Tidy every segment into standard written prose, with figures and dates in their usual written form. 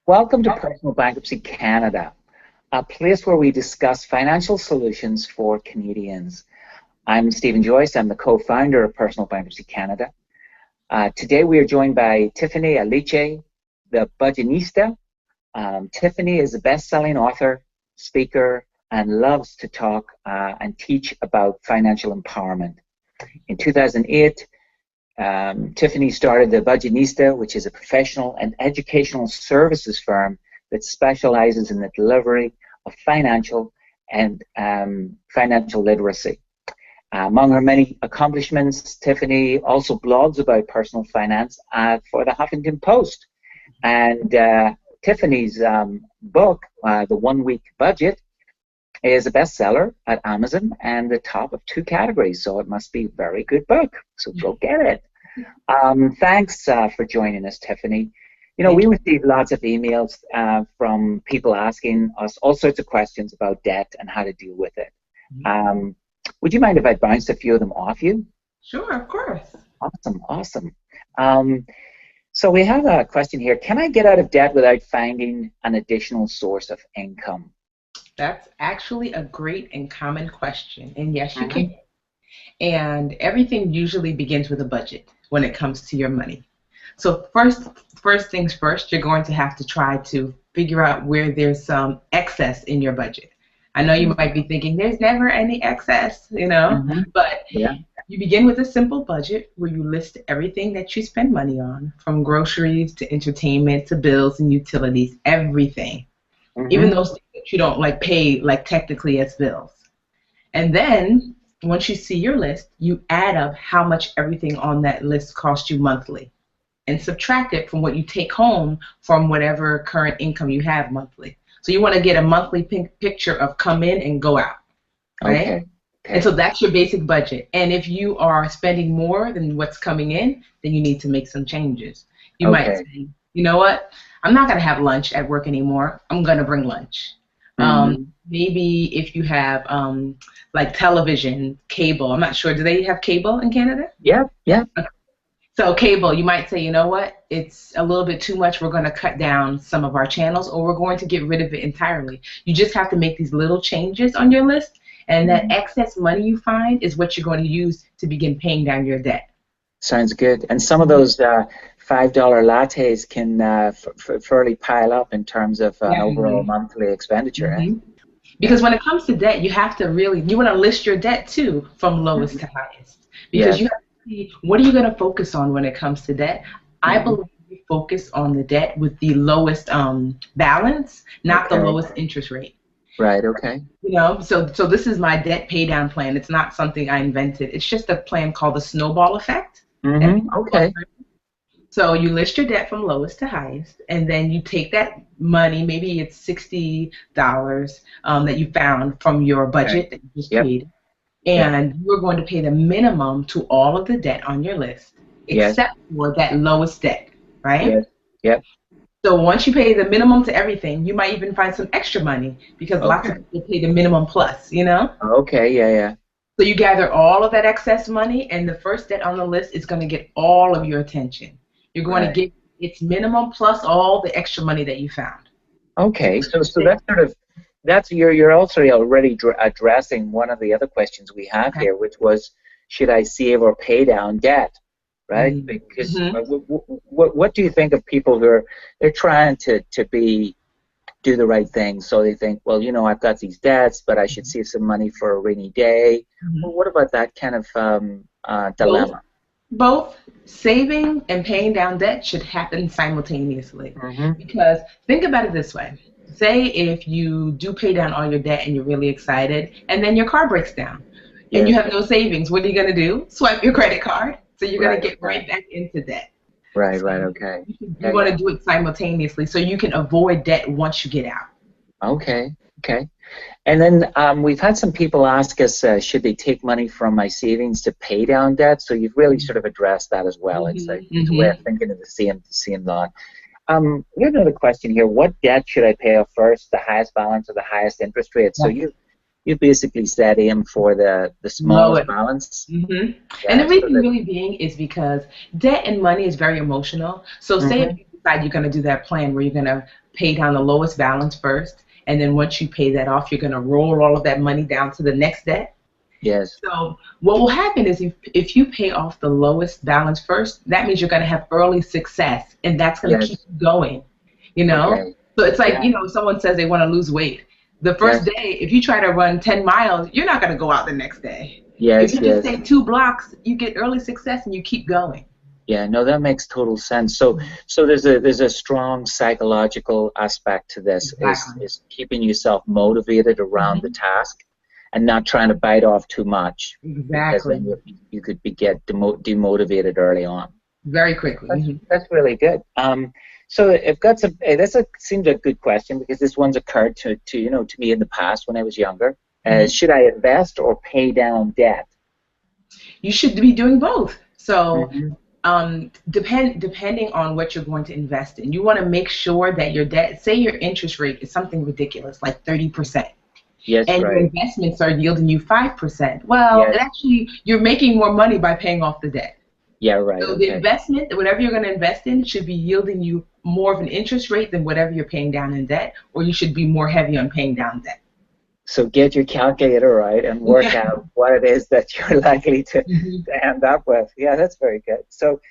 Welcome to Personal Bankruptcy Canada, a place where we discuss financial solutions for Canadians. I'm Stephen Joyce. I'm the co-founder of Personal Bankruptcy Canada. Today we are joined by Tiffany Aliche, the Budgetnista. Tiffany is a best-selling author, speaker, and loves to talk and teach about financial empowerment. In 2008, Tiffany started the Budgetnista, which is a professional and educational services firm that specializes in the delivery of financial and financial literacy. Among her many accomplishments, Tiffany also blogs about personal finance for the Huffington Post. And Tiffany's book, The 1 Week Budget, is a bestseller at Amazon and the top of 2 categories, so it must be a very good book. So go get it. Thanks for joining us, Tiffany. You know, we receive lots of emails from people asking us all sorts of questions about debt and how to deal with it. Would you mind if I bounced a few of them off you? Sure, of course. Awesome. So we have a question here. Can I get out of debt without finding an additional source of income? That's actually a great and common question, and yes, you can. And everything usually begins with a budget when it comes to your money. So first things first, you're going to have to try to figure out where there's some excess in your budget. I know you might be thinking there's never any excess, but you begin with a simple budget where you list everything that you spend money on, from groceries to entertainment to bills and utilities, everything. Even those things that you don't pay technically as bills. And then once you see your list, you add up how much everything on that list costs you monthly and subtract it from what you take home from whatever current income you have monthly. So you want to get a monthly picture of come in and go out, right? Okay. And so that's your basic budget. And if you are spending more than what's coming in, then you need to make some changes. You might say, you know what? I'm not going to have lunch at work anymore. I'm going to bring lunch. Maybe if you have television, cable. I'm not sure. Do they have cable in Canada? Yeah. Okay. So cable, you might say, you know what? It's a little bit too much. We're going to cut down some of our channels, or we're going to get rid of it entirely. You just have to make these little changes on your list, and that excess money you find is what you're going to use to begin paying down your debt. Sounds good. And some of those $5 lattes can fairly pile up in terms of overall monthly expenditure. Because when it comes to debt, you have to you want to list your debt too from lowest to highest. Because you have to see what are you going to focus on when it comes to debt. I believe you focus on the debt with the lowest balance, not the lowest interest rate. Right, okay. So this is my debt pay down plan. It's not something I invented. It's just a plan called the snowball effect. Okay. So you list your debt from lowest to highest, and then you take that money, maybe it's $60 that you found from your budget that you just paid, and you're going to pay the minimum to all of the debt on your list, except for that lowest debt, right? Yep. So once you pay the minimum to everything, you might even find some extra money because lots of people pay the minimum plus, Okay, So you gather all of that excess money, and the first debt on the list is going to get all of your attention. You're going to get its minimum plus all the extra money that you found. Okay, so that's you're also already addressing one of the other questions we have here, which was, should I save or pay down debt, right? Because what do you think of people who they're trying to do the right thing? So they think, well, I've got these debts, but I should save some money for a rainy day. Well, what about that kind of dilemma? Both saving and paying down debt should happen simultaneously. Because think about it this way. Say if you do pay down all your debt and you're really excited, and then your car breaks down, and you have no savings, what are you going to do? Swipe your credit card. So you're going to get right back into debt. Right, okay. You want to do it simultaneously so you can avoid debt once you get out. Okay. And then we've had some people ask us, should they take money from my savings to pay down debt? So you've really sort of addressed that as well. It's a way of thinking of the same thought. We have another question here. What debt should I pay off first, the highest balance or the highest interest rate? So you basically said aim for the smallest balance. And the reason really being is because debt and money is very emotional. So say if you decide you're going to do that plan where you're going to pay down the lowest balance first, and then once you pay that off, you're going to roll all of that money down to the next debt. Yes. So what will happen is if you pay off the lowest balance first, that means you're going to have early success, and that's going to keep you going, you know? Okay. So it's like, you know, someone says they want to lose weight. The first day, if you try to run 10 miles, you're not going to go out the next day. Yes, if you just take 2 blocks, you get early success and you keep going. Yeah, no, that makes total sense. So there's a strong psychological aspect to this, is keeping yourself motivated around the task and not trying to bite off too much. Exactly. Because then you could get demotivated early on. Very quickly. That's really good. So I've got some. This seems a good question because this one's occurred to me in the past when I was younger. Should I invest or pay down debt? You should be doing both. So depending on what you're going to invest in, you want to make sure that your debt, say your interest rate is something ridiculous like 30%. Yes, and your investments are yielding you 5%. Well, actually, you're making more money by paying off the debt. Yeah, right. So the investment, whatever you're going to invest in, should be yielding you more of an interest rate than whatever you're paying down in debt, or you should be more heavy on paying down debt. So get your calculator right and work out what it is that you're likely to end up with. Yeah, that's very good. So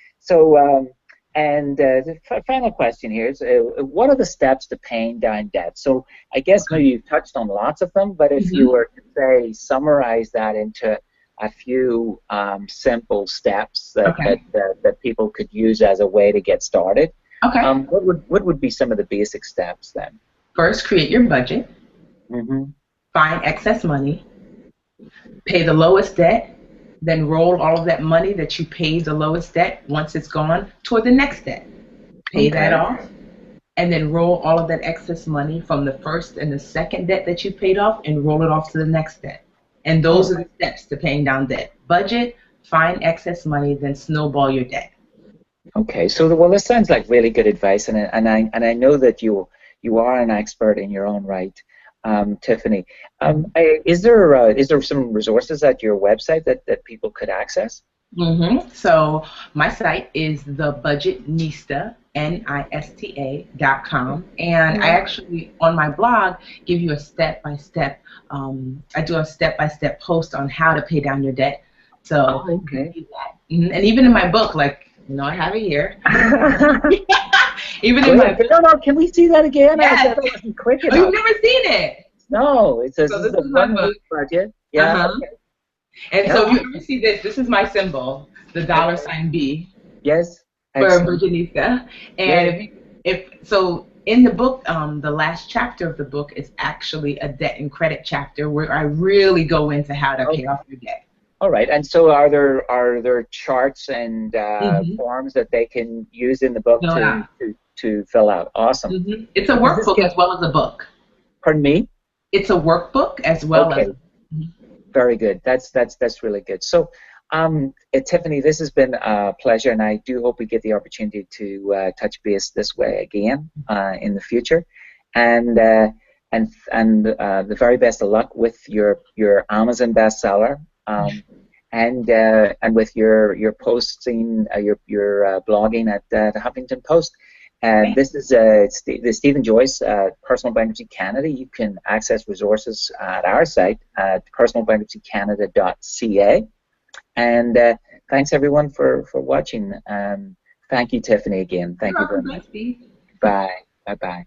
the final question here is, what are the steps to paying down debt? So I guess maybe you've touched on lots of them, but if you were to say summarize that into a few simple steps that people could use as a way to get started, what would be some of the basic steps then? First, create your budget. Find excess money, pay the lowest debt, then roll all of that money that you paid the lowest debt once it's gone toward the next debt. Pay that off, and then roll all of that excess money from the first and the second debt that you paid off and roll it off to the next debt. And those are the steps to paying down debt. Budget, find excess money, then snowball your debt. Okay, so well, this sounds like really good advice, and I know that you are an expert in your own right. Tiffany, is there some resources at your website that people could access? So my site is Budgetnista, NISTA.com, and I actually on my blog give you a step-by-step. I do a step-by-step post on how to pay down your debt. So and even in my book, like I have it here. Even in my book. No, can we see that again? Yes. I wasn't quick enough. You've never seen it. No, it says so this is a 1 week budget. Yeah. And so if you ever see this is my symbol, the $B. Yes. For Budgetnista. And if so in the book, the last chapter of the book is actually a debt and credit chapter where I really go into how to pay off your debt. All right, and so are there charts and forms that they can use in the book to fill out? Awesome. It's a workbook as well as a book. Pardon me? It's a workbook as well as. Very good. That's really good. So, Tiffany, this has been a pleasure, and I do hope we get the opportunity to touch base this way again in the future, and the very best of luck with your Amazon bestseller. And with your posting, your blogging at the Huffington Post. This is the Stephen Joyce Personal Bankruptcy Canada. You can access resources at our site at personalbankruptcycanada.ca. And thanks everyone for watching. Thank you, Tiffany, again. Thank you very much. Bye. Bye-bye.